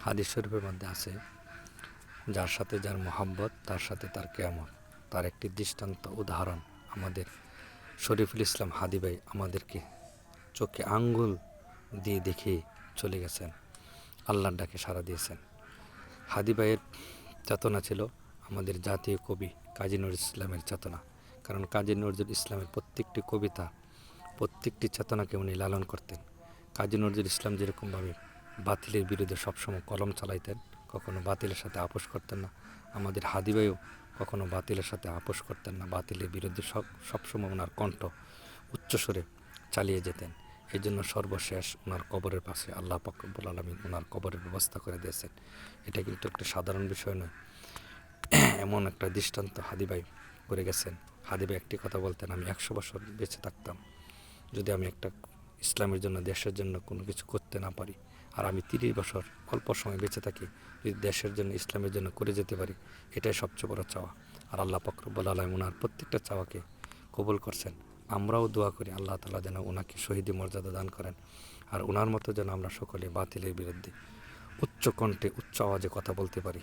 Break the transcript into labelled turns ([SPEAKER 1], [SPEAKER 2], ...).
[SPEAKER 1] হাদিস শরীফের মধ্যে আছে, যার সাথে যার মোহাব্বত তার সাথে তার কিয়ামত। তার একটি দৃষ্টান্ত উদাহরণ আমাদের শরীফুল ইসলাম হাদি ভাই আমাদেরকে চোখে আঙ্গুল দিয়ে দেখিয়ে চলে গেছেন, আল্লাহর ডাকে সাড়া দিয়েছেন। হাদি ভাইয়ের চেতনা ছিল আমাদের জাতীয় কবি কাজী নজরুল ইসলামের চেতনা। কারণ কাজী নজরুল ইসলামের প্রত্যেকটি কবিতা, প্রত্যেকটি চেতনাকে উনি লালন করতেন। কাজী নজরুল ইসলাম যেরকমভাবে বাতিলের বিরুদ্ধে সবসময় কলম চালাইতেন, কখনো বাতিলের সাথে আপোষ করতেন না, আমাদের হাদি ভাইও কখনো বাতিলের সাথে আপোষ করতেন না। বাতিলের বিরুদ্ধে সবসময় ওনার কণ্ঠ উচ্চস্বরে চালিয়ে যেতেন। এই জন্য সর্বশেষ ওনার কবরের পাশে আল্লাহ পাক রব্বুল আলামিন ওনার কবরের ব্যবস্থা করে দিয়েছেন। এটা কিন্তু একটা সাধারণ বিষয় নয়, এমন একটা দৃষ্টান্ত হাদি ভাই করে গেছেন। হাদি ভাই একটি কথা বলতেন, আমি 100 বছর বেঁচে থাকতাম, যদি আমি একটা ইসলামের জন্য, দেশের জন্য কোনো কিছু করতে না পারি, আর আমি 30 বছর অল্প সময় বেঁচে থাকি, যদি দেশের জন্য, ইসলামের জন্য করে যেতে পারি, এটাই সবচেয়ে বড় চাওয়া। আর আল্লাহ পাক রব্বুল আলামিন ওনার প্রত্যেকটা চাওয়াকে কবুল করছেন। আমরাও দোয়া করি আল্লাহ তাআলা যেন ওনাকে শহীদি মর্যাদা দান করেন, আর ওনার মতো যেন আমরা সকলে বাতিলের বিরুদ্ধে উচ্চ কণ্ঠে, উচ্চ আওয়াজে কথা বলতে পারি।